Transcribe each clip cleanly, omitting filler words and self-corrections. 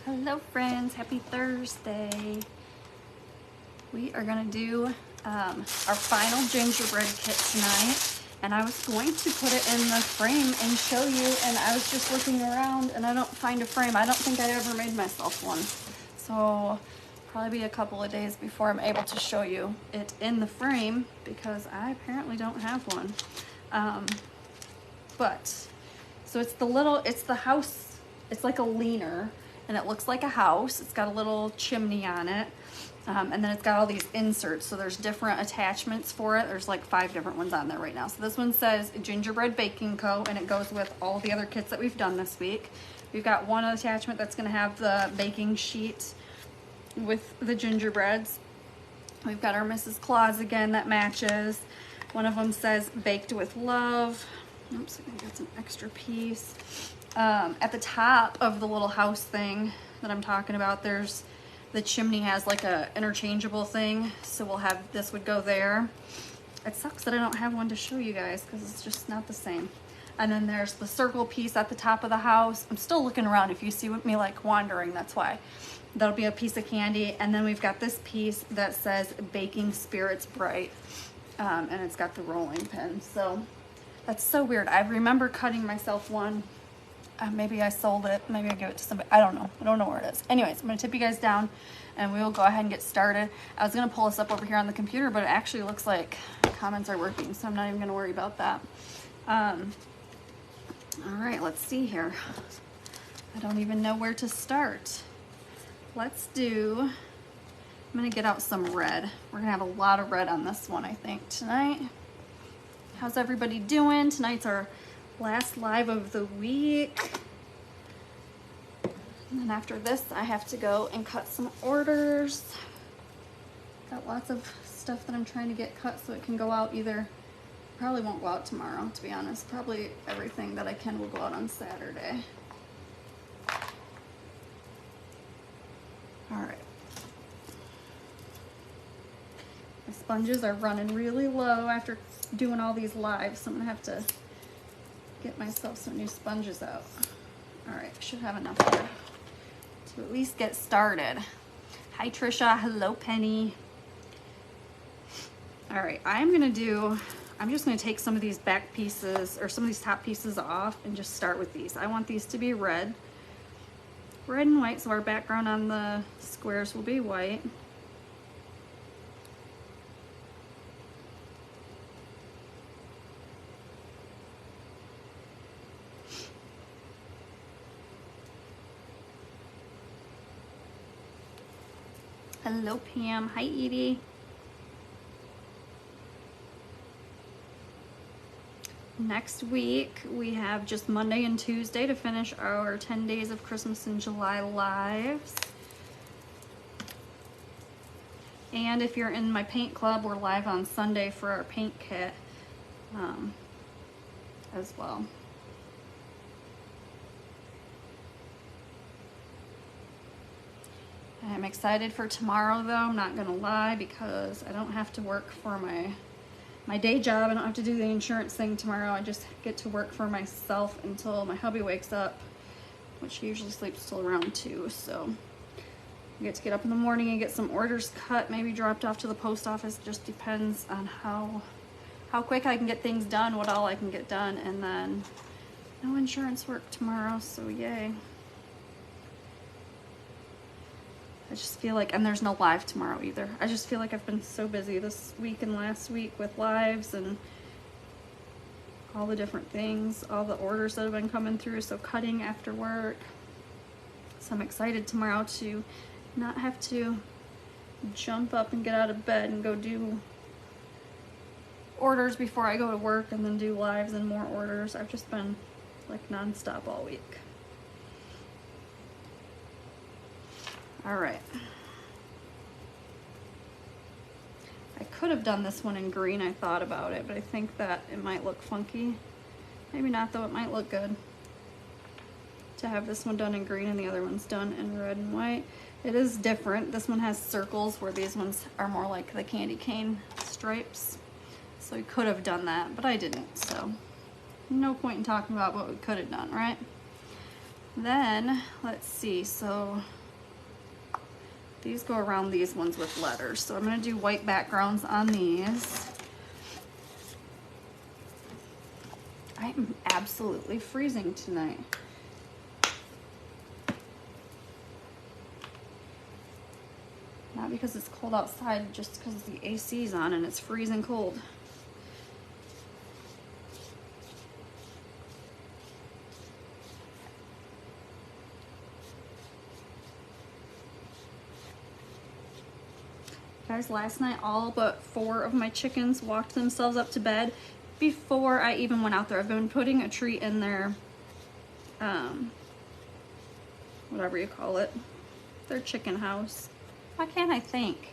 Hello friends, happy Thursday. We are gonna do our final gingerbread kit tonight, and I was going to put it in the frame and show you, and I was just looking around and I don't find a frame. I don't think I ever made myself one. So probably be a couple of days before I'm able to show you it in the frame because I apparently don't have one. So it's the house, it's like a leaner, and it looks like a house. It's got a little chimney on it. And then it's got all these inserts. So there's different attachments for it. There's like 5 different ones on there right now. So this one says Gingerbread Baking Co. and it goes with all the other kits that we've done this week. We've got one attachment that's gonna have the baking sheet with the gingerbreads. We've got our Mrs. Claus again that matches. One of them says Baked with Love. Oops, I got some extra piece. At the top of the little house thing that I'm talking about, the chimney has like a interchangeable thing, so we'll have this would go there. It sucks that I don't have one to show you guys because it's just not the same. And then there's the circle piece at the top of the house. I'm still looking around. If you see me like wandering, that's why. That'll be a piece of candy. And then we've got this piece that says Baking Spirits Bright, and it's got the rolling pin. So that's so weird. I remember cutting myself one. Maybe I sold it. Maybe I gave it to somebody. I don't know. I don't know where it is. Anyways, I'm going to tip you guys down and we will go ahead and get started. I was going to pull this up over here on the computer, but it actually looks like comments are working, so I'm not even going to worry about that. All right, let's see here. I don't even know where to start. I'm going to get out some red. We're going to have a lot of red on this one, I think, tonight. How's everybody doing? Tonight's our last live of the week. And then after this, I have to go and cut some orders. Got lots of stuff that I'm trying to get cut so it can go out either. Probably won't go out tomorrow, to be honest. Probably everything that I can will go out on Saturday. All right. My sponges are running really low after doing all these lives, so I'm gonna have to get myself some new sponges out. All right, should have enough here to at least get started. Hi Trisha, hello Penny. All right, I'm just gonna take some of these back pieces or some of these top pieces off and just start with these. I want these to be red and white, so our background on the squares will be white. Hello, Pam. Hi, Edie. Next week, we have just Monday and Tuesday to finish our 10 Days of Christmas in July lives. And if you're in my paint club, we're live on Sunday for our paint kit as well. I'm excited for tomorrow though, I'm not gonna lie, because I don't have to work for my day job. I don't have to do the insurance thing tomorrow. I just get to work for myself until my hubby wakes up, which he usually sleeps till around 2. So I get to get up in the morning and get some orders cut, maybe dropped off to the post office. It just depends on how quick I can get things done, what all I can get done, and then no insurance work tomorrow, so yay. I just feel like, and there's no live tomorrow either. I just feel like I've been so busy this week and last week with lives and all the different things, all the orders that have been coming through, so cutting after work. So I'm excited tomorrow to not have to jump up and get out of bed and go do orders before I go to work and then do lives and more orders. I've just been like nonstop all week. All right. I could have done this one in green, I thought about it, but I think that it might look funky. Maybe not though, it might look good to have this one done in green and the other one's done in red and white. It is different. This one has circles where these ones are more like the candy cane stripes. So we could have done that, but I didn't, so no point in talking about what we could have done, right? Then, let's see, so these go around these ones with letters. So I'm gonna do white backgrounds on these. I am absolutely freezing tonight. Not because it's cold outside, just because the AC's on and it's freezing cold. Guys, last night all but 4 of my chickens walked themselves up to bed before I even went out there. I've been putting a treat in their, whatever you call it, their chicken house. Why can't I think?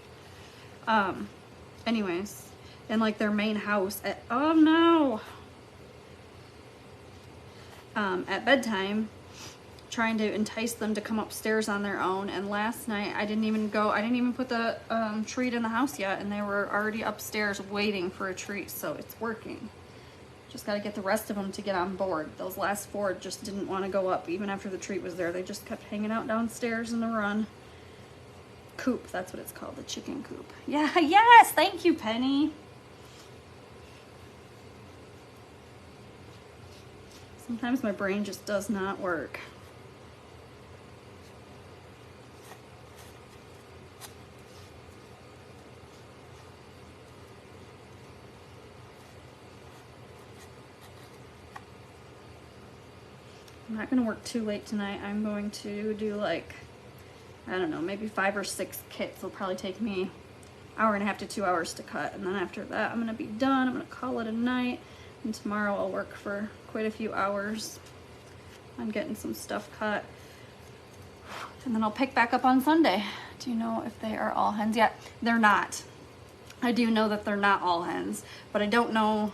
Anyways, in like their main house at, oh no! At bedtime, trying to entice them to come upstairs on their own. And last night I didn't even put the treat in the house yet, and they were already upstairs waiting for a treat. So it's working. Just got to get the rest of them to get on board. Those last 4 just didn't want to go up even after the treat was there. They just kept hanging out downstairs in the run. Coop, that's what it's called, the chicken coop. Yeah, yes, thank you, Penny. Sometimes my brain just does not work. I'm not going to work too late tonight. I'm going to do like, I don't know, maybe 5 or 6 kits. It'll probably take me an hour and a half to 2 hours to cut. And then after that, I'm going to be done. I'm going to call it a night. And tomorrow I'll work for quite a few hours on getting some stuff cut. And then I'll pick back up on Sunday. Do you know if they are all hens yet? They're not. I do know that they're not all hens, but I don't know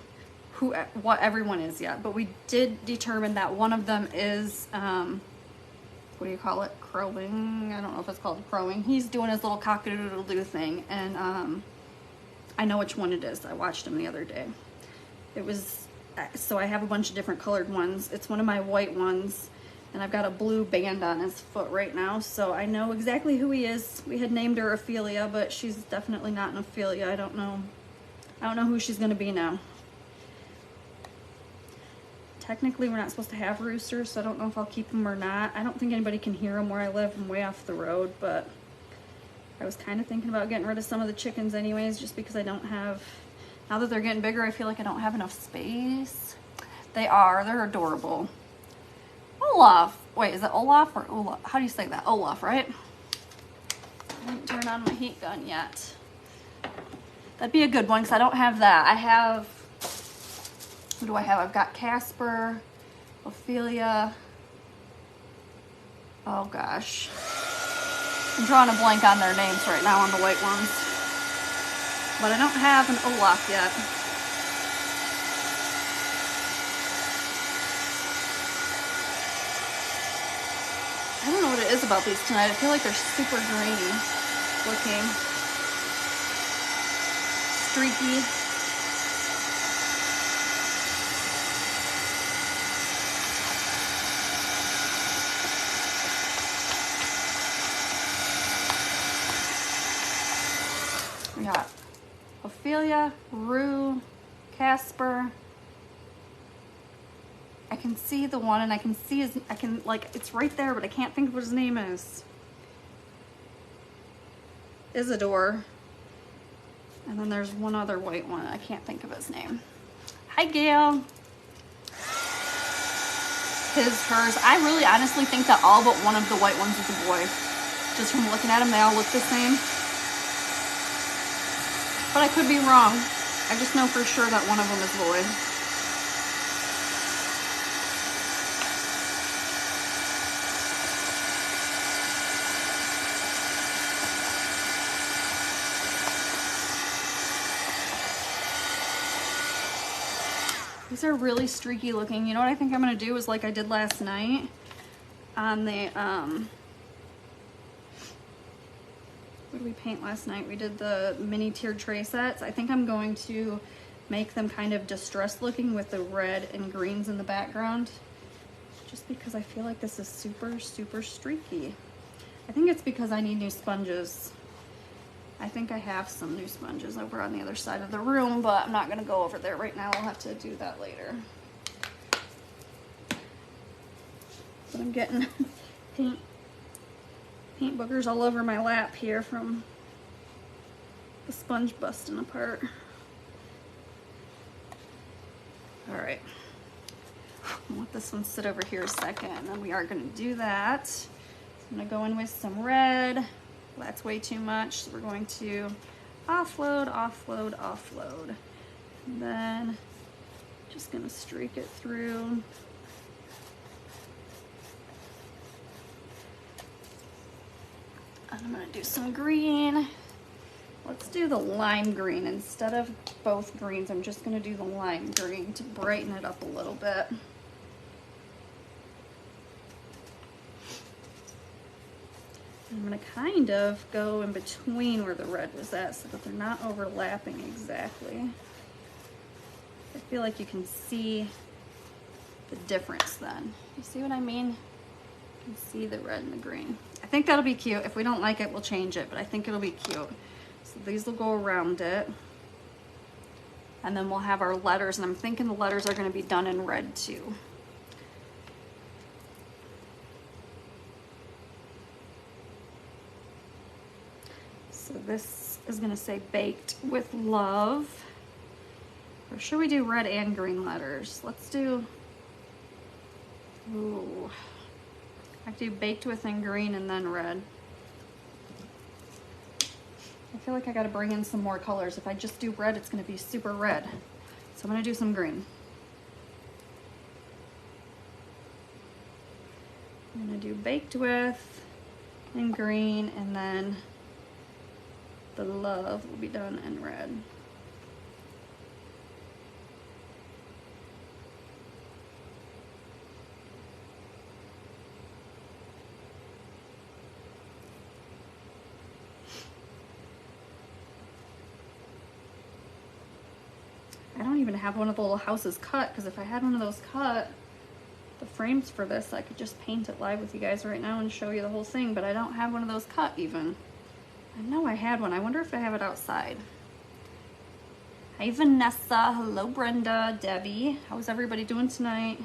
what everyone is yet. But we did determine that one of them is, what do you call it? Crowing? I don't know if it's called crowing. He's doing his little cock-a-doodle-doo thing, and I know which one it is. I watched him the other day. It was, so I have a bunch of different colored ones. It's one of my white ones, and I've got a blue band on his foot right now, so I know exactly who he is. We had named her Ophelia, but she's definitely not an Ophelia. I don't know who she's gonna be now. Technically, we're not supposed to have roosters, so I don't know if I'll keep them or not. I don't think anybody can hear them where I live. I'm way off the road, but I was kind of thinking about getting rid of some of the chickens anyways, just because I don't have, now that they're getting bigger, I feel like I don't have enough space. They're adorable. Olaf, wait, is it Olaf or Olaf? How do you say that? Olaf, right? I didn't turn on my heat gun yet. That'd be a good one, because I don't have that. I have, who do I have? I've got Casper, Ophelia. Oh gosh. I'm drawing a blank on their names right now on the white ones. But I don't have an Olaf yet. I don't know what it is about these tonight. I feel like they're super grainy looking. Streaky. We got Ophelia, Rue, Casper. I can see the one, and I can see his, it's right there, but I can't think of what his name is. Isidore. And then there's one other white one. I can't think of his name. Hi, Gail. Hers. I really honestly think that all but one of the white ones is a boy. Just from looking at them, they all look the same. But I could be wrong. I just know for sure that one of them is boy. These are really streaky looking. You know what I think I'm gonna do is like I did last night on the, what did we paint last night? We did the mini tiered tray sets. I think I'm going to make them kind of distressed looking with the red and greens in the background. just because I feel like this is super, super streaky. I think it's because I need new sponges. I think I have some new sponges over on the other side of the room, but I'm not gonna go over there right now. I'll have to do that later. But I'm getting paint boogers all over my lap here from the sponge busting apart. All right, I'll let this one sit over here a second, and then we are gonna do that. I'm gonna go in with some red. Well, that's way too much, so we're going to offload, offload, offload. And then just gonna streak it through. And I'm gonna do some green. Let's do the lime green. Instead of both greens, I'm just gonna do the lime green to brighten it up a little bit. I'm gonna kind of go in between where the red was at so that they're not overlapping exactly. I feel like you can see the difference then. You see what I mean? You can see the red and the green. I think that'll be cute. If we don't like it, we'll change it, but I think it'll be cute. So these will go around it. And then we'll have our letters, and I'm thinking the letters are gonna be done in red too. So this is gonna say baked with love. Or should we do red and green letters? Let's do, ooh. I do baked with in green and then red. I feel like I gotta bring in some more colors. If I just do red, it's gonna be super red. So I'm gonna do some green. I'm gonna do baked with in green, and then the love will be done in red. I don't even have one of the little houses cut, because if I had one of those cut, the frames for this, I could just paint it live with you guys right now and show you the whole thing, but I don't have one of those cut even. I know I had one. I wonder if I have it outside. Hi Vanessa, hello Brenda, Debbie. How's everybody doing tonight?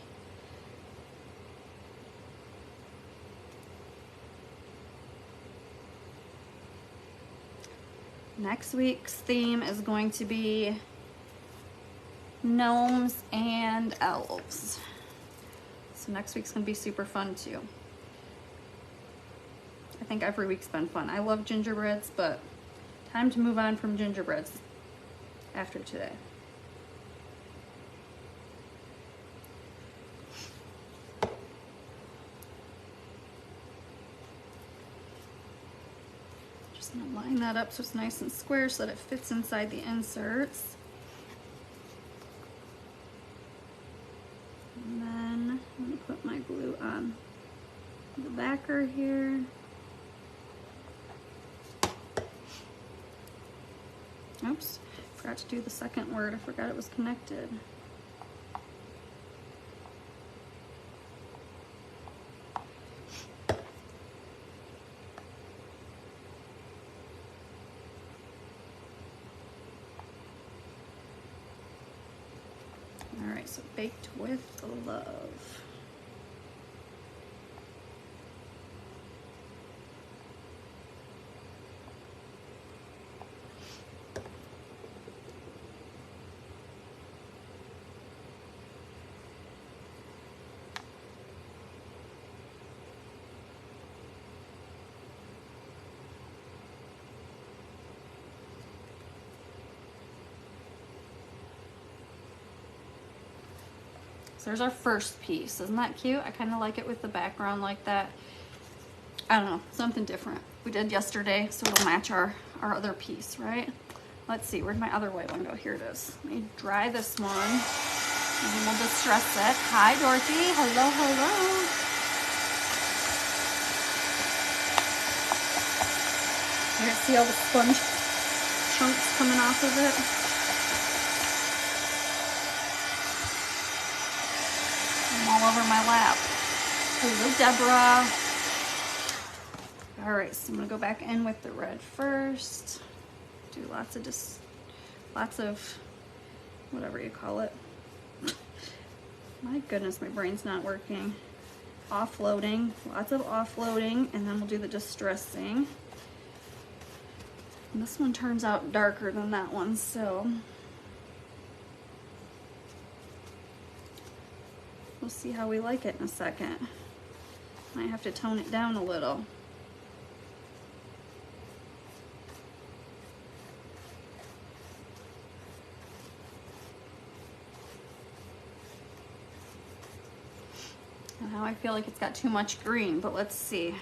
Next week's theme is going to be gnomes and elves. So next week's gonna be super fun too. I think every week's been fun. I love gingerbreads, but time to move on from gingerbreads after today. Just gonna line that up so it's nice and square so that it fits inside the inserts. And then I'm gonna put my glue on the backer here. Oops, forgot to do the second word. I forgot it was connected. All right, so baked with love. So there's our first piece. Isn't that cute? I kind of like it with the background like that. I don't know, something different. We did yesterday, so it'll match our other piece, right? Let's see, where'd my other white one go? Here it is. Let me dry this one, and then we'll distress it. Hi, Dorothy. Hello, hello. You guys see all the sponge chunks coming off of it? All over my lap. Hello, Deborah. All right, so I'm gonna go back in with the red first. Do lots of whatever you call it. My goodness, my brain's not working. Offloading, lots of offloading, and then we'll do the distressing. And this one turns out darker than that one, so we'll see how we like it in a second. Might have to tone it down a little. And now I feel like it's got too much green, but let's see.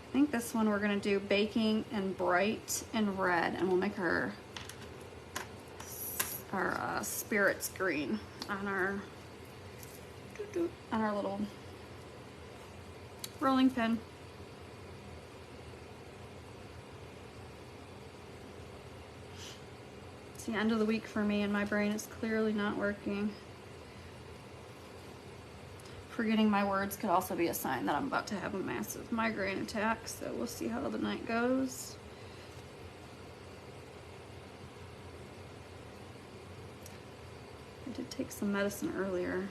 I think this one we're gonna do baking and bright and red, and we'll make our spirits green on our little rolling pin. It's the end of the week for me, and my brain is clearly not working. Forgetting my words could also be a sign that I'm about to have a massive migraine attack, so we'll see how the night goes. I did take some medicine earlier.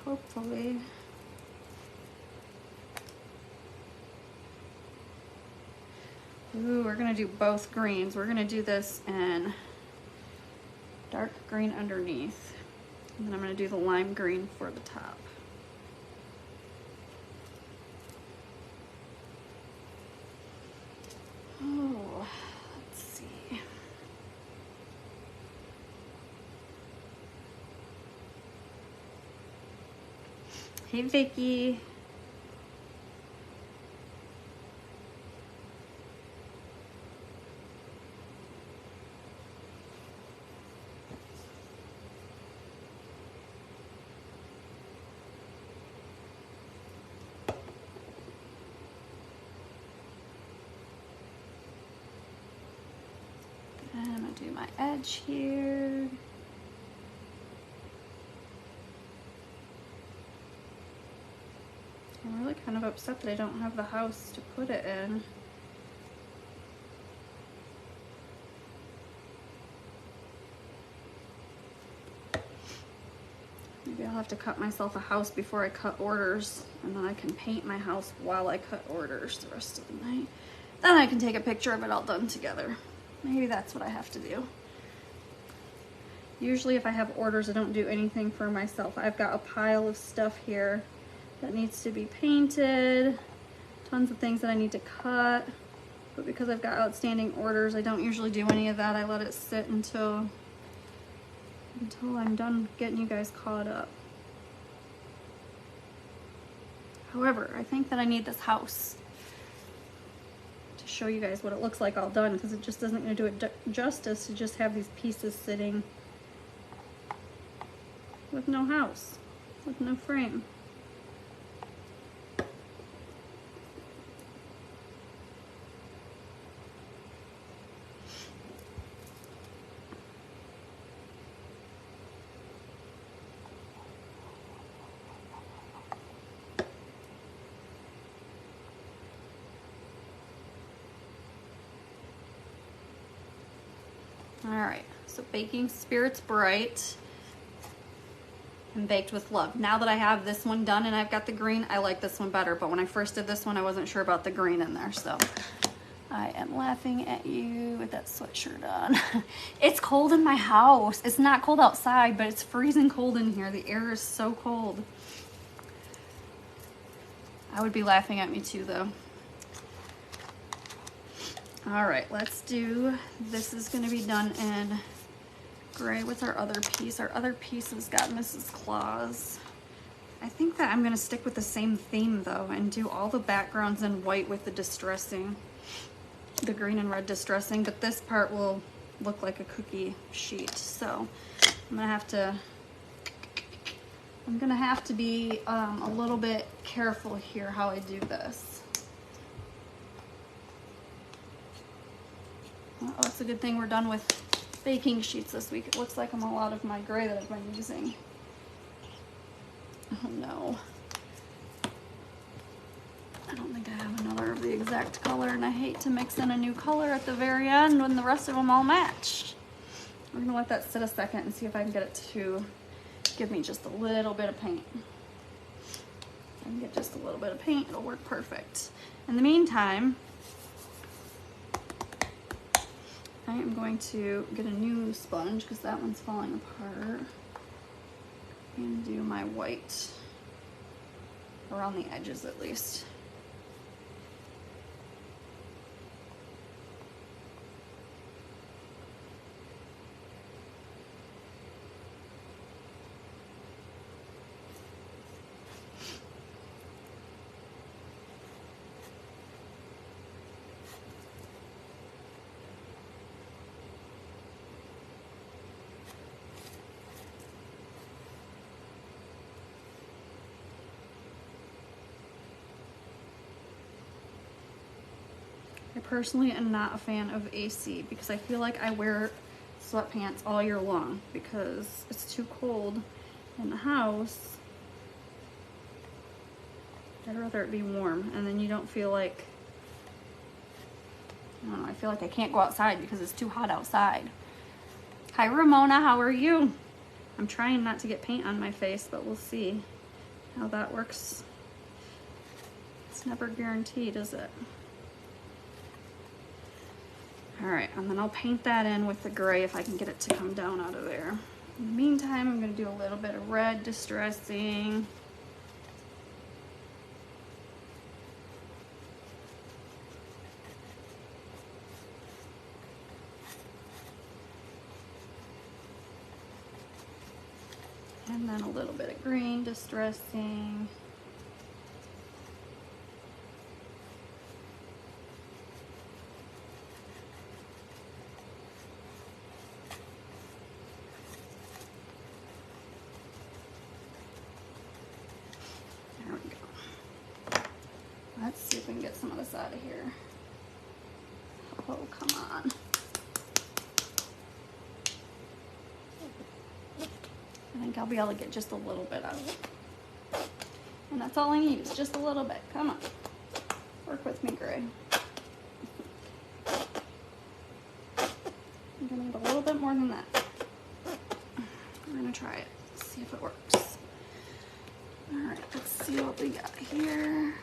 Hopefully. Ooh, we're gonna do both greens. We're gonna do this in dark green underneath. And then I'm gonna do the lime green for the top. Oh, let's see. Hey, Vicky. And I'm gonna do my edge here. I'm really kind of upset that I don't have the house to put it in. Maybe I'll have to cut myself a house before I cut orders, and then I can paint my house while I cut orders the rest of the night. Then I can take a picture of it all done together. Maybe that's what I have to do. Usually if I have orders, I don't do anything for myself. I've got a pile of stuff here that needs to be painted, tons of things that I need to cut. But because I've got outstanding orders, I don't usually do any of that. I let it sit until I'm done getting you guys caught up. However, I think that I need this house to show you guys what it looks like all done, because it just isn't going to do it justice to just have these pieces sitting with no house, with no frame. All right, so baking spirits bright and baked with love. Now that I have this one done and I've got the green, I like this one better. But when I first did this one, I wasn't sure about the green in there. So I am laughing at you with that sweatshirt on. It's cold in my house. It's not cold outside, but it's freezing cold in here. The air is so cold. I would be laughing at me too, though. All right, let's do, this is gonna be done in gray with our other piece. Our other piece has got Mrs. Claus. I think that I'm gonna stick with the same theme though and do all the backgrounds in white with the distressing, the green and red distressing, but this part will look like a cookie sheet. So I'm gonna have to be a little bit careful here how I do this. Oh, it's a good thing we're done with baking sheets this week. It looks like I'm all out of my gray that I've been using. Oh no. I don't think I have another of the exact color, and I hate to mix in a new color at the very end when the rest of them all match. We're gonna let that sit a second and see if I can get it to give me just a little bit of paint. If I can get just a little bit of paint, it'll work perfect. In the meantime, I am going to get a new sponge because that one's falling apart, and do my white around the edges at least. I personally am not a fan of AC because I feel like I wear sweatpants all year long because it's too cold in the house. I'd rather it be warm, and then you don't feel like, I don't know, I feel like I can't go outside because it's too hot outside. Hi Ramona, how are you? I'm trying not to get paint on my face, but we'll see how that works. It's never guaranteed, is it? All right, and then I'll paint that in with the gray if I can get it to come down out of there. In the meantime, I'm gonna do a little bit of red distressing. And then a little bit of green distressing. There we go. Let's see if we can get some of this out of here. Oh, come on. I think I'll be able to get just a little bit out of it. And that's all I need, is just a little bit. Come on. Work with me, gray. I'm gonna need a little bit more than that. We're gonna try it, see if it works. All right, let's see what we got here.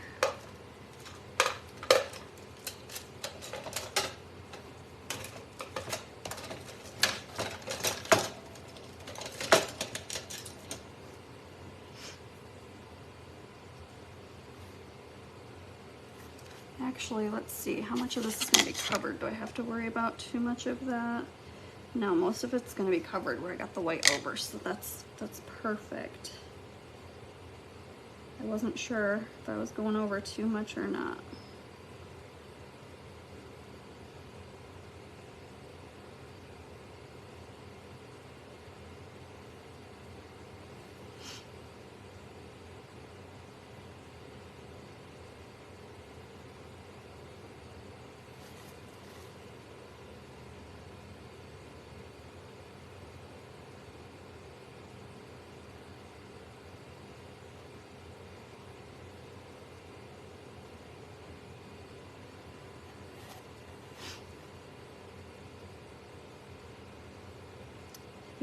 Actually, let's see, how much of this is going to be covered? Do I have to worry about too much of that? No, most of it's going to be covered where I got the white over, so that's perfect. I wasn't sure if I was going over too much or not.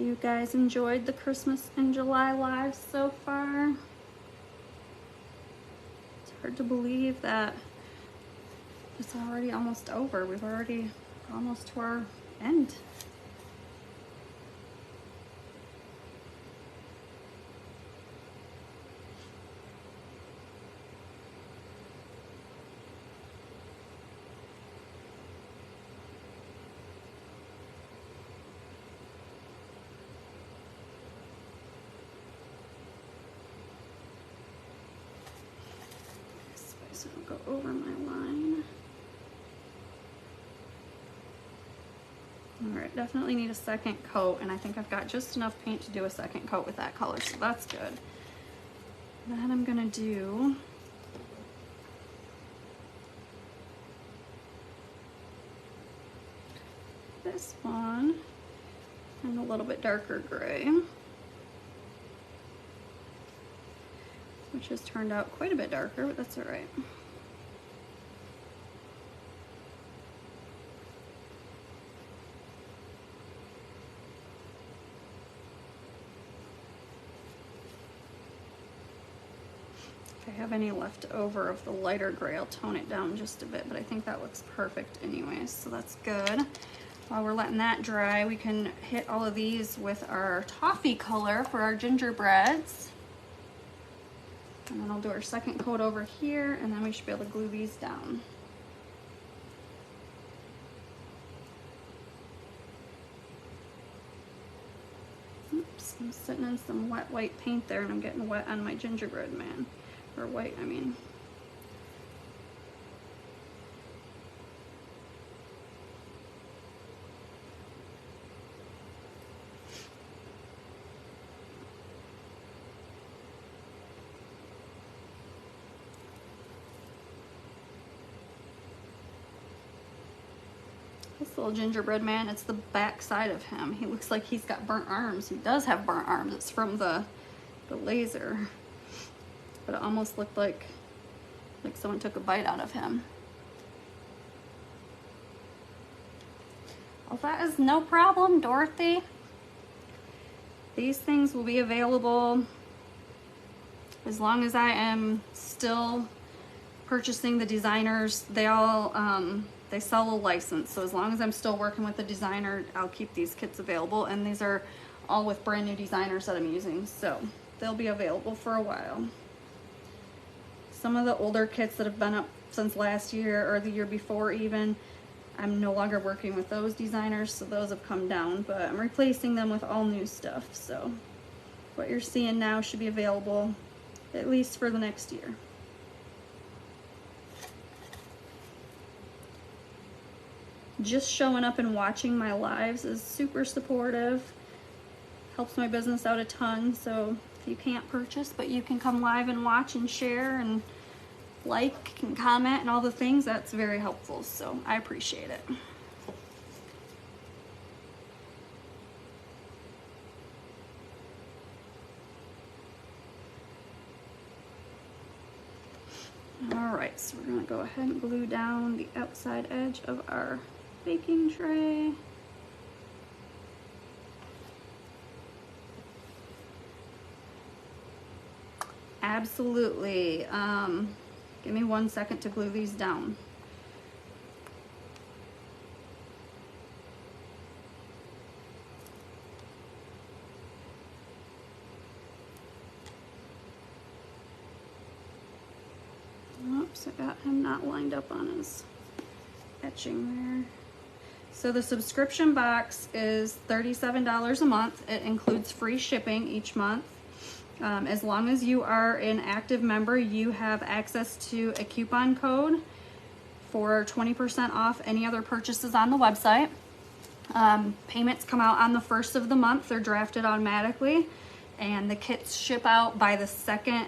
You guys enjoyed the Christmas in July live so far? It's hard to believe that it's already almost over. We've already almost to our end. So I'll go over my line. All right, definitely need a second coat, and I think I've got just enough paint to do a second coat with that color, so that's good. Then I'm gonna do this one, and a little bit darker gray, which has turned out quite a bit darker, but that's all right. If I have any left over of the lighter gray, I'll tone it down just a bit, but I think that looks perfect anyways, so that's good. While we're letting that dry, we can hit all of these with our toffee color for our gingerbreads. And then I'll do our second coat over here, and then we should be able to glue these down. Oops, I'm sitting in some wet white paint there, and I'm getting wet on my gingerbread man. Or white, I mean. This little gingerbread man, it's the back side of him. He looks like he's got burnt arms. He does have burnt arms. It's from the laser. But it almost looked like someone took a bite out of him. Well, that is no problem, Dorothy. These things will be available as long as I am still purchasing the designers. They all, they sell a license. So as long as I'm still working with the designer, I'll keep these kits available. And these are all with brand new designers that I'm using. So they'll be available for a while. Some of the older kits that have been up since last year or the year before even, I'm no longer working with those designers, so those have come down, but I'm replacing them with all new stuff. So what you're seeing now should be available at least for the next year. Just showing up and watching my lives is super supportive, helps my business out a ton. So you can't purchase, but you can come live and watch and share and like and comment and all the things. That's very helpful, so I appreciate it. All right, so we're gonna go ahead and glue down the outside edge of our baking tray. Absolutely. Give me 1 second to glue these down. Oops, I got him not lined up on his etching there. So the subscription box is $37 a month. It includes free shipping each month. As long as you are an active member, you have access to a coupon code for 20% off any other purchases on the website. Payments come out on the first of the month. They're drafted automatically, and the kits ship out by the second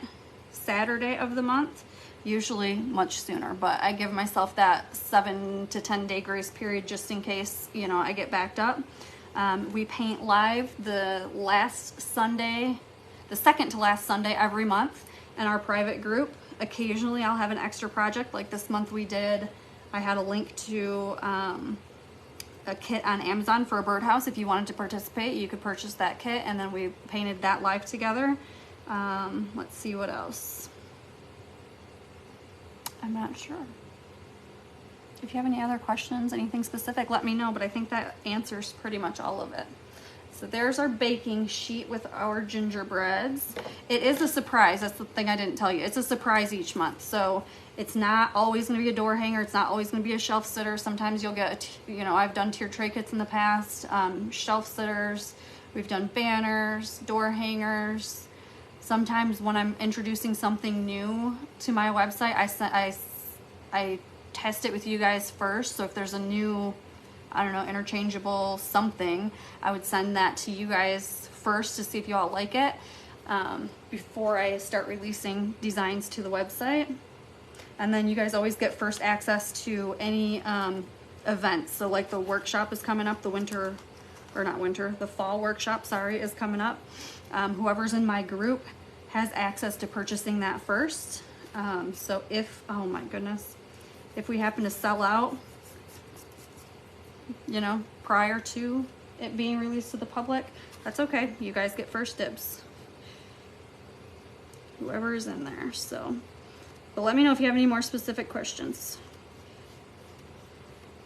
Saturday of the month, usually much sooner, but I give myself that 7 to 10 day grace period just in case, you know, I get backed up. We paint live the last Sunday, the second to last Sunday every month in our private group. Occasionally I'll have an extra project, like this month we did. I had a link to a kit on Amazon for a birdhouse. If you wanted to participate, you could purchase that kit, and then we painted that live together. Let's see what else. I'm not sure. If you have any other questions, anything specific, let me know, but I think that answers pretty much all of it. So there's our baking sheet with our gingerbreads. It is a surprise. That's the thing I didn't tell you. It's a surprise each month. So it's not always going to be a door hanger. It's not always going to be a shelf sitter. Sometimes you'll get, you know, I've done tiered tray kits in the past, shelf sitters. We've done banners, door hangers. Sometimes when I'm introducing something new to my website, I test it with you guys first. So if there's a new, I don't know, interchangeable something, I would send that to you guys first to see if you all like it before I start releasing designs to the website. And then you guys always get first access to any events. So like the workshop is coming up, the winter or not winter, the fall workshop, sorry, is coming up. Whoever's in my group has access to purchasing that first. So if, oh my goodness, if we happen to sell out, you know, prior to it being released to the public, that's okay. You guys get first dibs. Whoever is in there, so. But let me know if you have any more specific questions.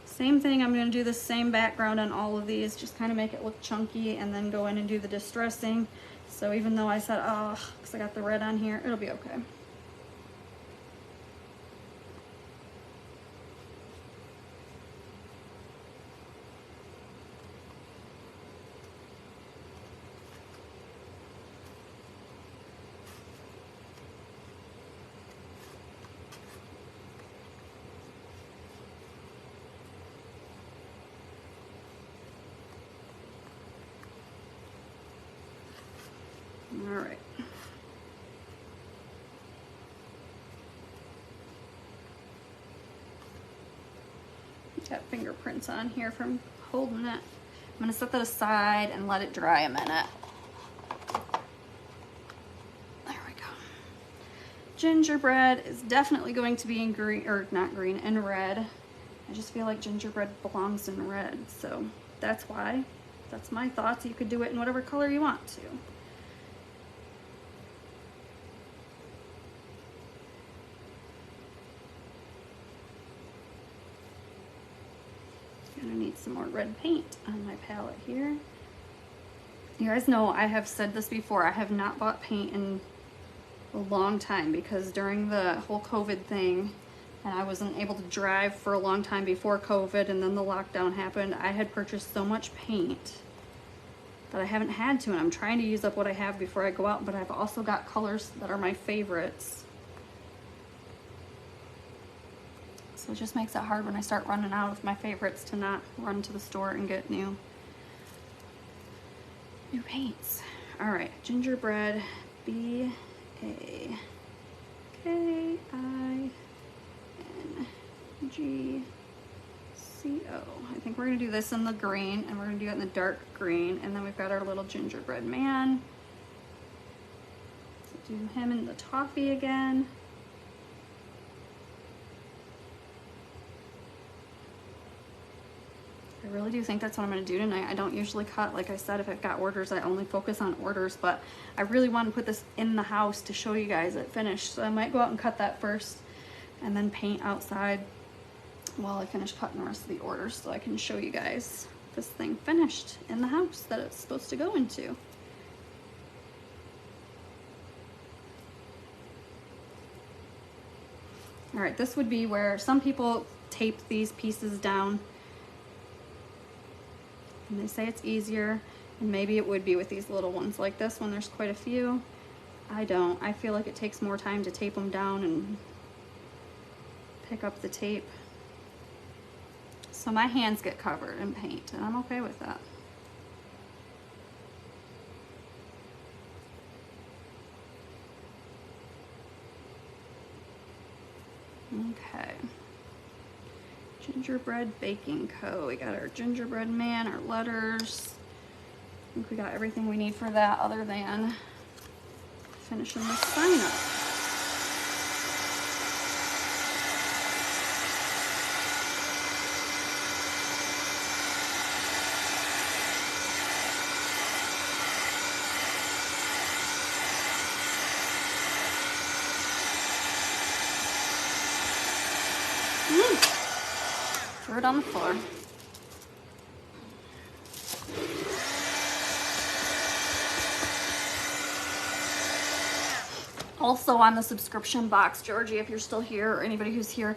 Same thing, I'm gonna do the same background on all of these, just kind of make it look chunky and then go in and do the distressing. So even though I said, oh, because I got the red on here, it'll be okay. All right. Got fingerprints on here from holding it. I'm gonna set that aside and let it dry a minute. There we go. Gingerbread is definitely going to be in green, or not green, in red. I just feel like gingerbread belongs in red, so that's why. That's my thoughts. You could do it in whatever color you want to. I need some more red paint on my palette here. You guys know I have said this before, I have not bought paint in a long time because during the whole COVID thing, and I wasn't able to drive for a long time before COVID, and then the lockdown happened, I had purchased so much paint that I haven't had to, and I'm trying to use up what I have before I go out, but I've also got colors that are my favorites. So it just makes it hard when I start running out of my favorites to not run to the store and get new paints. All right, gingerbread, B-A-K-I-N-G-C-O. I think we're gonna do this in the green, and we're gonna do it in the dark green, and then we've got our little gingerbread man. So do him in the toffee again. I really do think that's what I'm going to do tonight. I don't usually cut, like I said, if I've got orders, I only focus on orders, but I really want to put this in the house to show you guys it finished. So I might go out and cut that first and then paint outside while I finish cutting the rest of the orders so I can show you guys this thing finished in the house that it's supposed to go into. All right, this would be where some people tape these pieces down. And they say it's easier, and maybe it would be with these little ones like this one. There's quite a few. I don't. I feel like it takes more time to tape them down and pick up the tape. So my hands get covered in paint, and I'm okay with that. Okay. Gingerbread Baking Co. We got our gingerbread man, our letters. I think we got everything we need for that other than finishing the sign up. Throw it on the floor. Also on the subscription box, Georgie, if you're still here, or anybody who's here,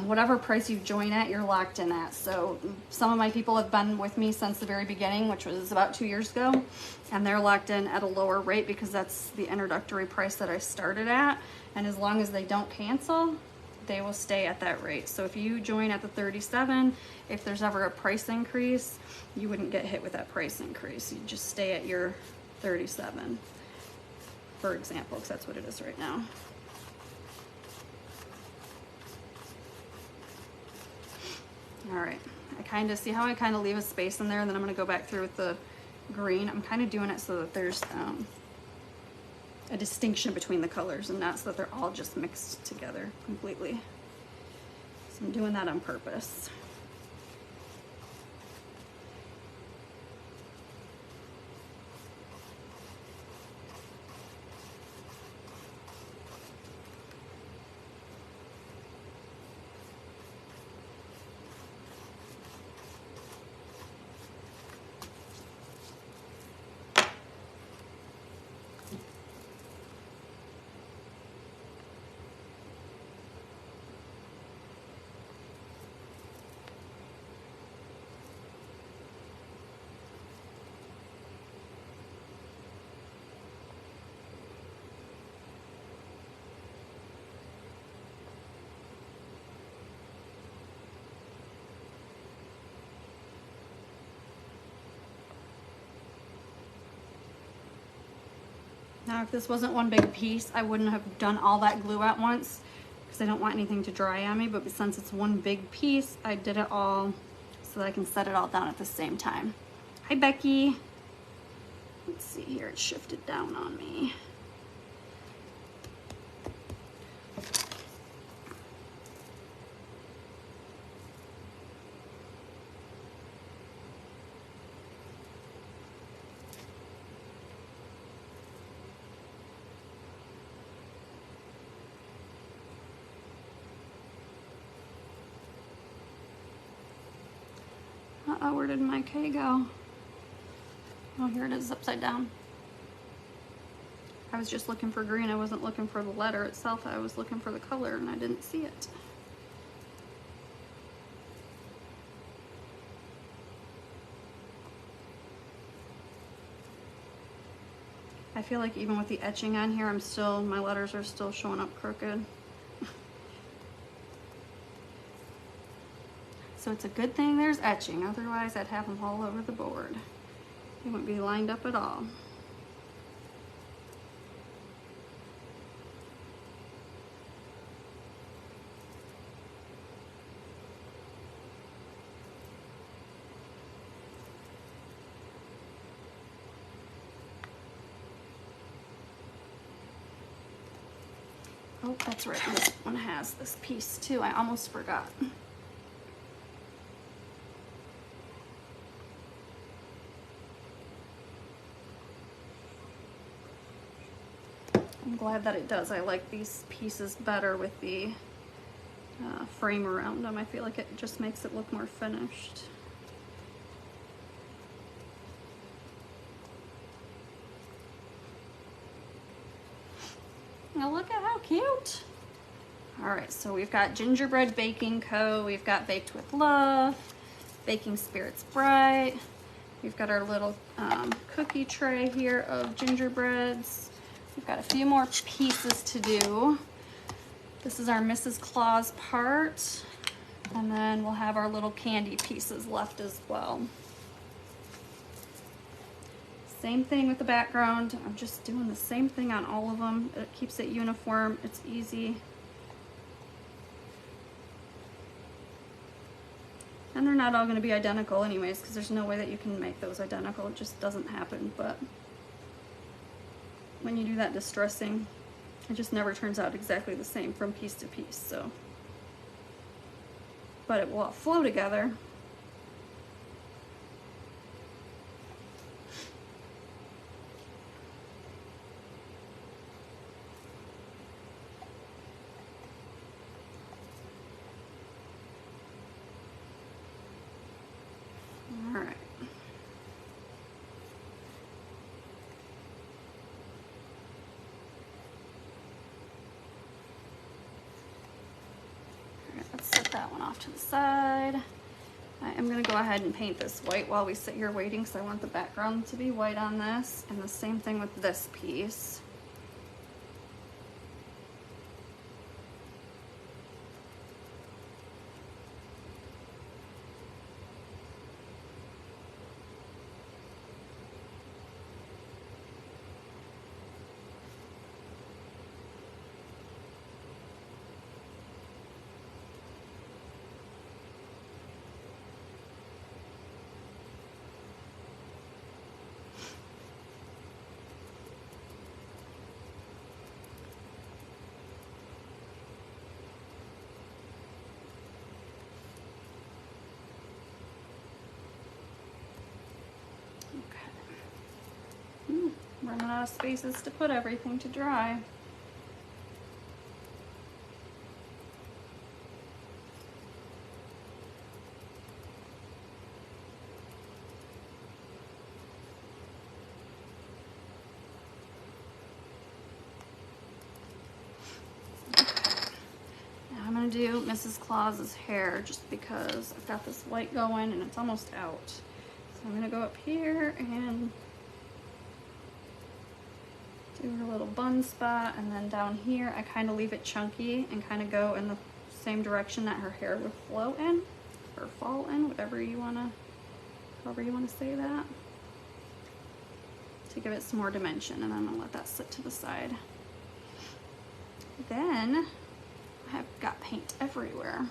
whatever price you join at, you're locked in at. So some of my people have been with me since the very beginning, which was about 2 years ago, and they're locked in at a lower rate because that's the introductory price that I started at. And as long as they don't cancel, they will stay at that rate. So if you join at the 37, if there's ever a price increase, you wouldn't get hit with that price increase. You just stay at your 37, for example, because that's what it is right now. All right, I kind of see how I kind of leave a space in there, and then I'm going to go back through with the green. I'm kind of doing it so that there's a distinction between the colors and not so that they're all just mixed together completely. So I'm doing that on purpose. Now, if this wasn't one big piece, I wouldn't have done all that glue at once because I don't want anything to dry on me, but since it's one big piece, I did it all so that I can set it all down at the same time. Hi, Becky. Let's see here, it shifted down on me. Uh-oh, where did my K go? Oh, here it is, upside down. I was just looking for green. I wasn't looking for the letter itself. I was looking for the color and I didn't see it. I feel like even with the etching on here, my letters are still showing up crooked. So it's a good thing there's etching, otherwise I'd have them all over the board. They wouldn't be lined up at all. Oh, that's right, this one has this piece too. I almost forgot. I'm glad that it does. I like these pieces better with the frame around them. I feel like it just makes it look more finished. Now look at how cute. All right, so we've got Gingerbread Baking Co. We've got Baked with Love, Baking Spirits Bright. We've got our little cookie tray here of gingerbreads. We've got a few more pieces to do. This is our Mrs. Claus part. And then we'll have our little candy pieces left as well. Same thing with the background. I'm just doing the same thing on all of them. It keeps it uniform. It's easy. And they're not all going to be identical anyways, because there's no way that you can make those identical. It just doesn't happen. But when you do that distressing, it just never turns out exactly the same from piece to piece. So, but it will all flow together. All right. Let's set that one off to the side. I am going to go ahead and paint this white while we sit here waiting because I want the background to be white on this. And the same thing with this piece. running out of spaces to put everything to dry. Now I'm gonna do Mrs. Claus's hair just because I've got this white going and it's almost out. So I'm gonna go up here and do her little bun spot, and then down here I kind of leave it chunky and kind of go in the same direction that her hair would flow in or fall in, whatever you wanna, however you wanna say that, to give it some more dimension. And I'm gonna let that sit to the side. Then I've got paint everywhere.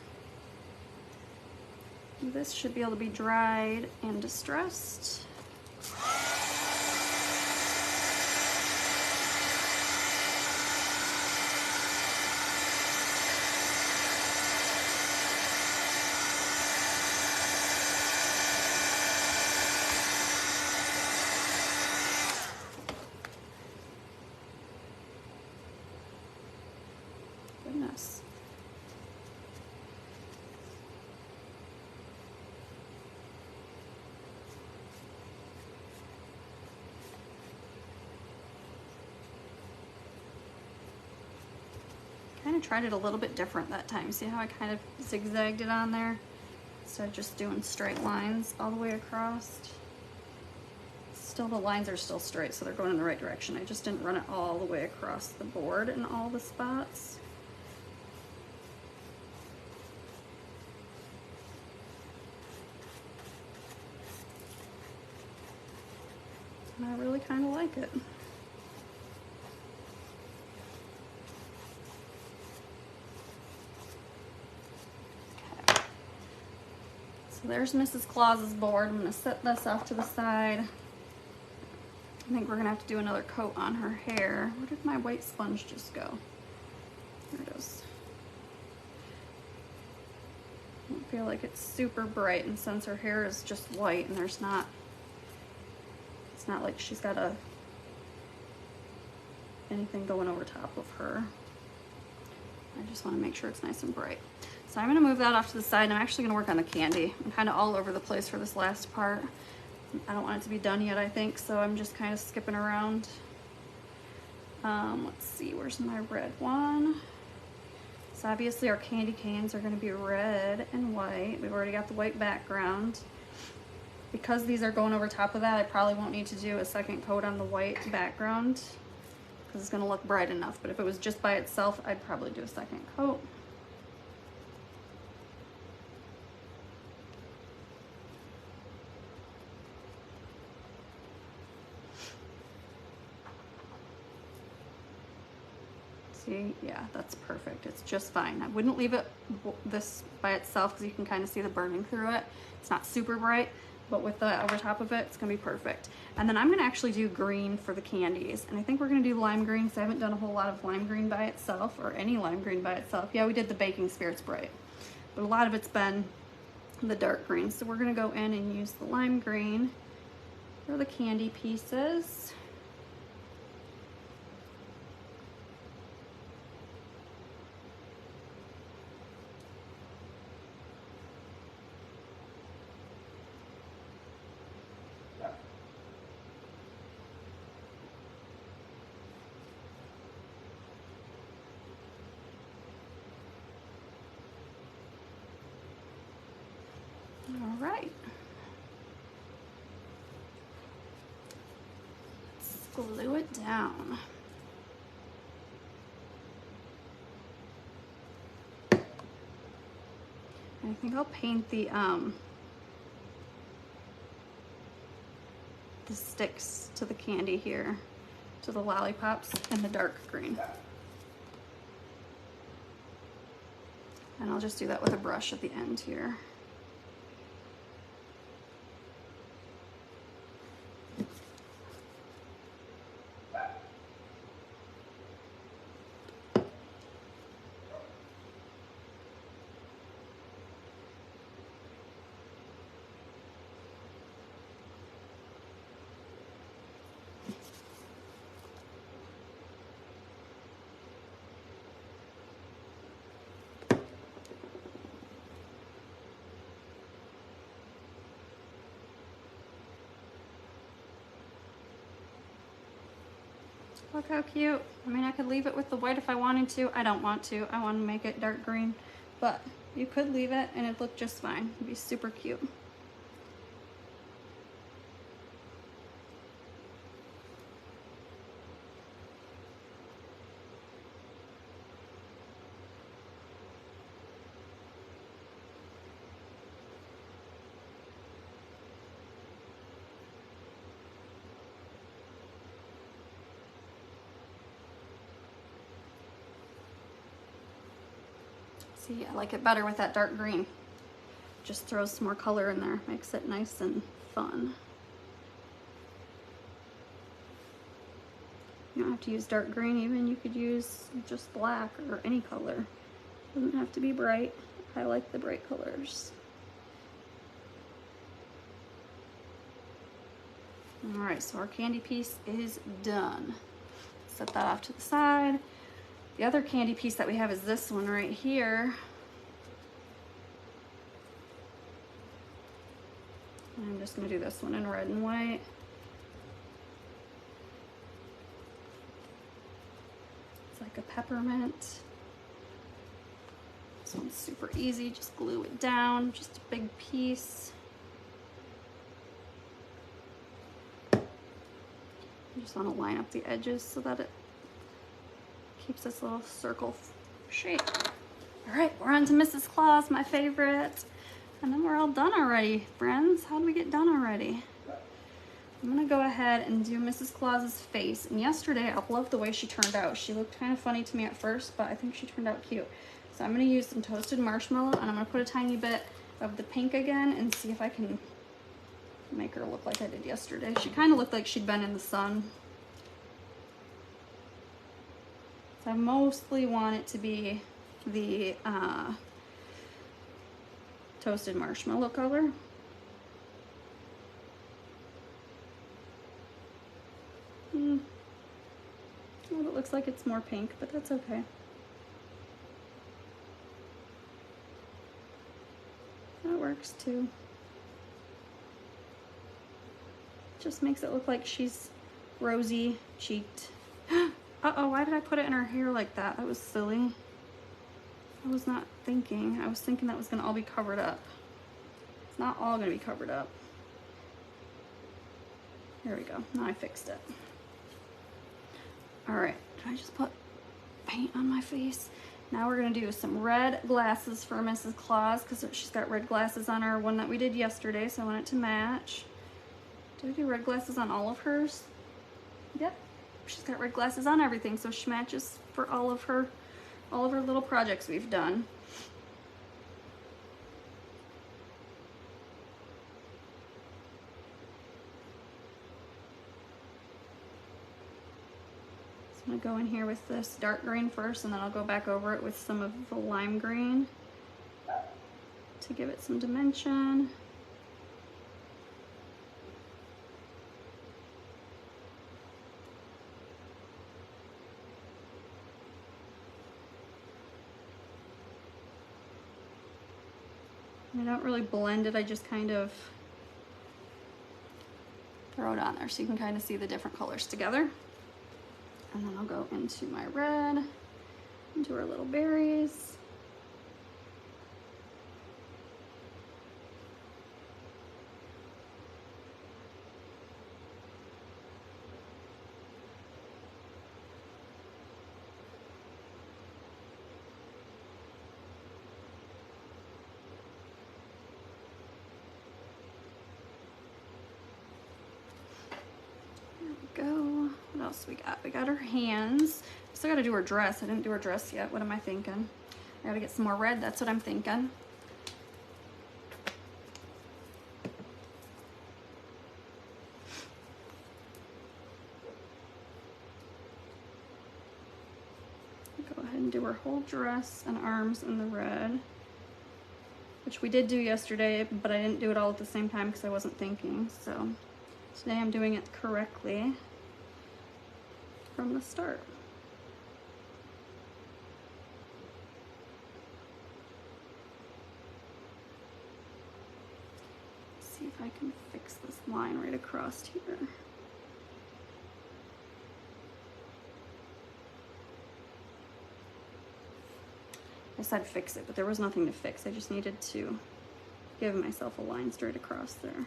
This should be able to be dried and distressed. Goodness. Kind of tried it a little bit different that time. See how I kind of zigzagged it on there instead of just doing straight lines all the way across. Still, the lines are still straight, so they're going in the right direction. I just didn't run it all the way across the board in all the spots. And I really kind of like it. Okay. So there's Mrs. Claus's board. I'm gonna set this off to the side. I think we're gonna have to do another coat on her hair. Where did my white sponge just go? There it is. I don't feel like it's super bright, and since her hair is just white and there's not, it's not like she's got anything going over top of her. I just want to make sure it's nice and bright. So I'm going to move that off to the side. I'm actually going to work on the candy. I'm kind of all over the place for this last part. I don't want it to be done yet, I think, so I'm just kind of skipping around. Let's see, where's my red one? So obviously our candy canes are going to be red and white. We've already got the white background. Because these are going over top of that, I probably won't need to do a second coat on the white background because it's going to look bright enough. But if it was just by itself, I'd probably do a second coat. See, yeah, that's perfect. It's just fine. I wouldn't leave it this by itself because you can kind of see the burning through it. It's not super bright, but with the over top of it, it's gonna be perfect. And then I'm gonna actually do green for the candies. And I think we're gonna do lime green because I haven't done a whole lot of lime green by itself or any lime green by itself. Yeah, we did the Baking Spirits Bright, but a lot of it's been the dark green. So we're gonna go in and use the lime green for the candy pieces. All right. Let's glue it down. And I think I'll paint the sticks to the candy here, to the lollipops, in the dark green. And I'll just do that with a brush at the end here. Look how cute. I mean, I could leave it with the white if I wanted to. I don't want to. I want to make it dark green, but you could leave it and it'd look just fine. It'd be super cute. See, I like it better with that dark green. Just throws some more color in there, makes it nice and fun. You don't have to use dark green even, you could use just black or any color. Doesn't have to be bright. I like the bright colors. All right, so our candy piece is done. Set that off to the side. The other candy piece that we have is this one right here. I'm just gonna do this one in red and white. It's like a peppermint. This one's super easy, just glue it down, just a big piece. You just wanna line up the edges so that it keeps this little circle shape. All right, we're on to Mrs. Claus, my favorite. And then we're all done already, friends. How did we get done already? I'm gonna go ahead and do Mrs. Claus's face. And yesterday, I loved the way she turned out. She looked kind of funny to me at first, but I think she turned out cute. So I'm gonna use some toasted marshmallow and I'm gonna put a tiny bit of the pink again and see if I can make her look like I did yesterday. She kind of looked like she'd been in the sun. So I mostly want it to be the toasted marshmallow color. Well, it looks like it's more pink, but that's okay. That works too. Just makes it look like she's rosy cheeked. Uh-oh, why did I put it in her hair like that? That was silly. I was not thinking. I was thinking that was gonna all be covered up. It's not all gonna be covered up. There we go, now I fixed it. All right, did I just put paint on my face? Now we're gonna do some red glasses for Mrs. Claus because she's got red glasses on her one that we did yesterday, so I want it to match. Did I do red glasses on all of hers? Yep. She's got red glasses on everything, so she matches for all of her little projects we've done. So I'm gonna go in here with this dark green first, and then I'll go back over it with some of the lime green to give it some dimension. I don't really blend it, I just kind of throw it on there so you can kind of see the different colors together. And then I'll go into my red, into our little berries. Go. What else we got? We got her hands. Still gotta do her dress. I didn't do her dress yet. What am I thinking? I gotta get some more red. That's what I'm thinking. Go ahead and do her whole dress and arms in the red, which we did do yesterday, but I didn't do it all at the same time because I wasn't thinking. So today I'm doing it correctly from the start. Let's see if I can fix this line right across here. I said fix it, but there was nothing to fix. I just needed to give myself a line straight across there.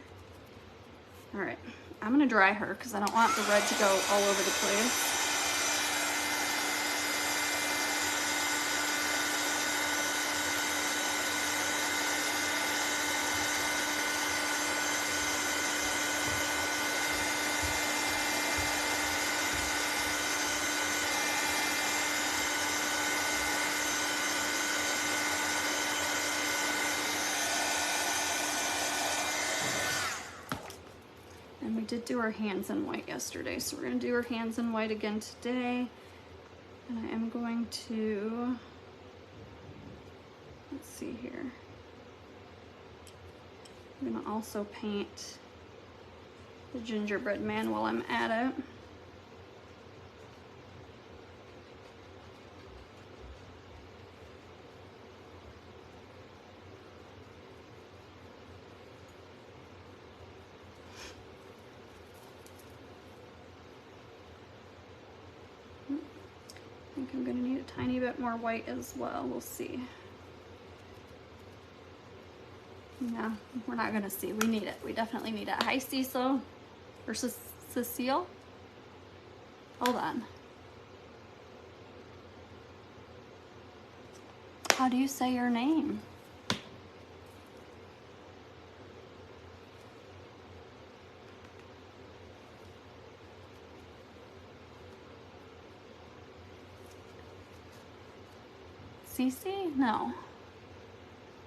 All right, I'm gonna dry her because I don't want the red to go all over the place. And we did do our hands in white yesterday, so we're gonna do our hands in white again today. And I am going to, let's see here. I'm gonna also paint the gingerbread man while I'm at it. I think I'm gonna need a tiny bit more white as well, we'll see. No, we're not gonna see, we need it, we definitely need it. Hi Cecil, or Cecile? Hold on. How do you say your name? Cece? No.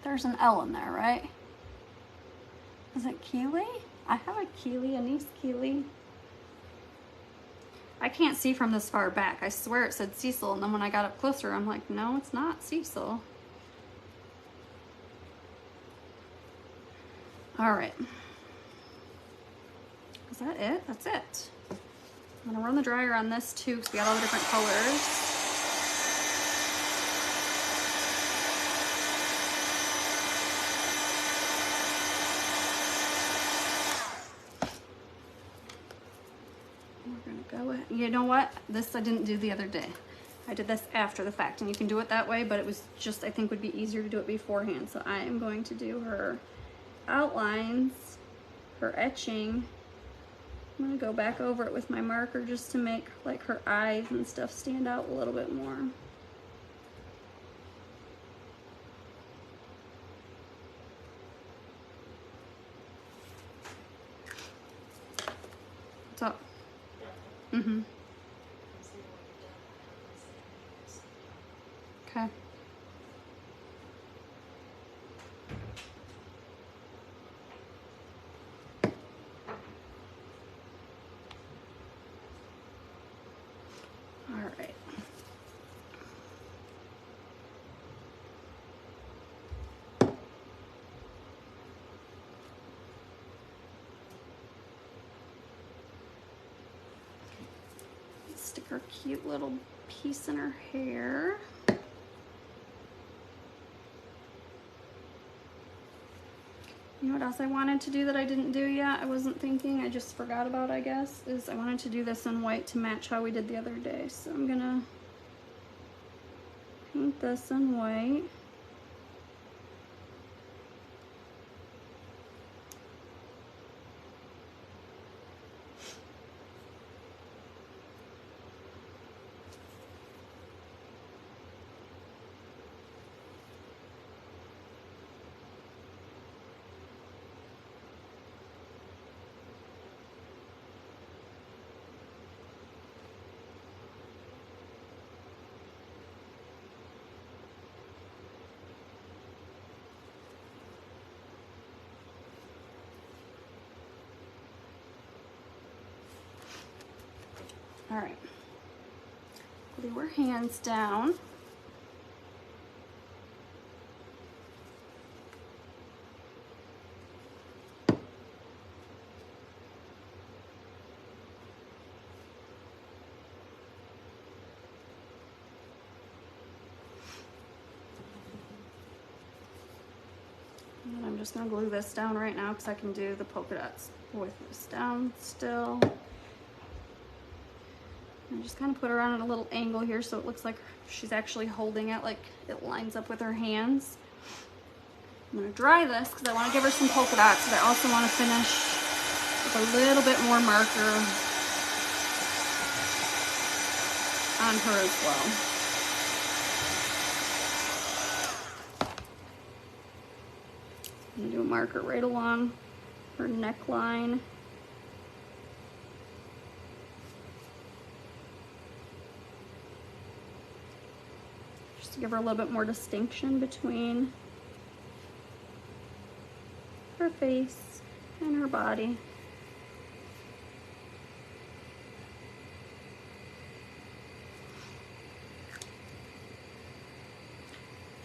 There's an L in there, right? Is it Keely? I have a Keely, a niece Keely. I can't see from this far back. I swear it said Cecil, and then when I got up closer, I'm like, no, it's not Cecil. All right. Is that it? That's it. I'm gonna run the dryer on this too, because we got all the different colors. You know what? This I didn't do the other day. I did this after the fact, and you can do it that way, but it was just, I think would be easier to do it beforehand. So I am going to do her outlines, her etching. I'm gonna go back over it with my marker just to make like her eyes and stuff stand out a little bit more. What's up? Mm-hmm. Okay. All right. Stick her cute little piece in her hair. You know what else I wanted to do that I didn't do yet? I wasn't thinking, I just forgot about, I guess, is I wanted to do this in white to match how we did the other day. So I'm gonna paint this in white. All right, glue her hands down. And I'm just gonna glue this down right now because I can do the polka dots with this down still. I just kind of put her on at a little angle here so it looks like she's actually holding it, like it lines up with her hands. I'm gonna dry this because I want to give her some polka dots, but I also want to finish with a little bit more marker on her as well. I'm gonna do a marker right along her neckline. Just to give her a little bit more distinction between her face and her body.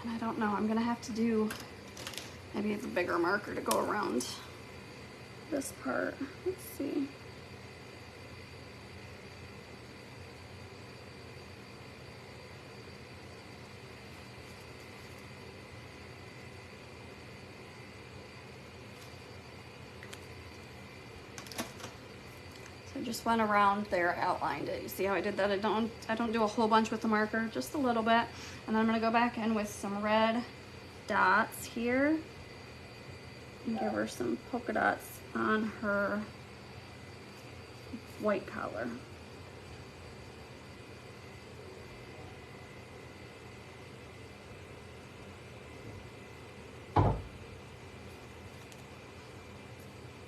And I don't know, I'm gonna have to do maybe a bigger marker to go around this part. Let's see. So I just went around there, outlined it. You see how I did that? I don't do a whole bunch with the marker, just a little bit. And then I'm gonna go back in with some red dots here and give her some polka dots on her white collar.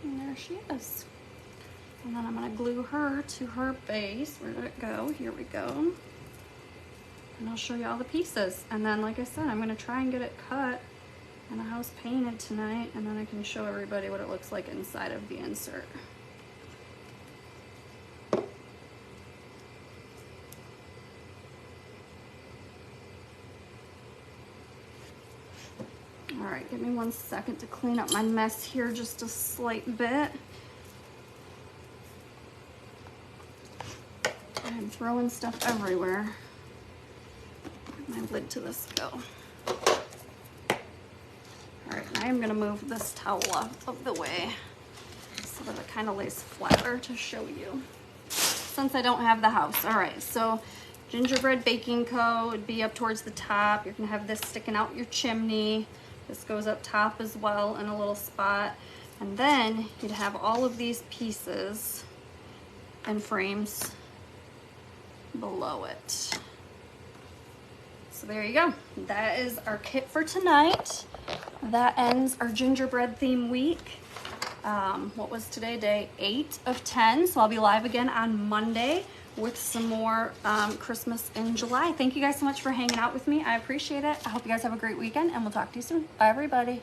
And there she is. And then I'm going to glue her to her base. Where did it go? Here we go. And I'll show you all the pieces. And then, like I said, I'm going to try and get it cut and a house painted tonight, and then I can show everybody what it looks like inside of the insert. All right, give me 1 second to clean up my mess here just a slight bit. I'm throwing stuff everywhere. Where'd my lid to this go? All right, I am gonna move this towel out of the way so that it kind of lays flatter to show you, since I don't have the house. All right, so gingerbread baking coat would be up towards the top. You're gonna have this sticking out your chimney. This goes up top as well in a little spot. And then you'd have all of these pieces and frames below it. So there you go. That is our kit for tonight. That ends our gingerbread theme week. What was today? Day 8 of 10. So I'll be live again on Monday with some more Christmas in July. Thank you guys so much for hanging out with me. I appreciate it. I hope you guys have a great weekend, and we'll talk to you soon. Bye, everybody.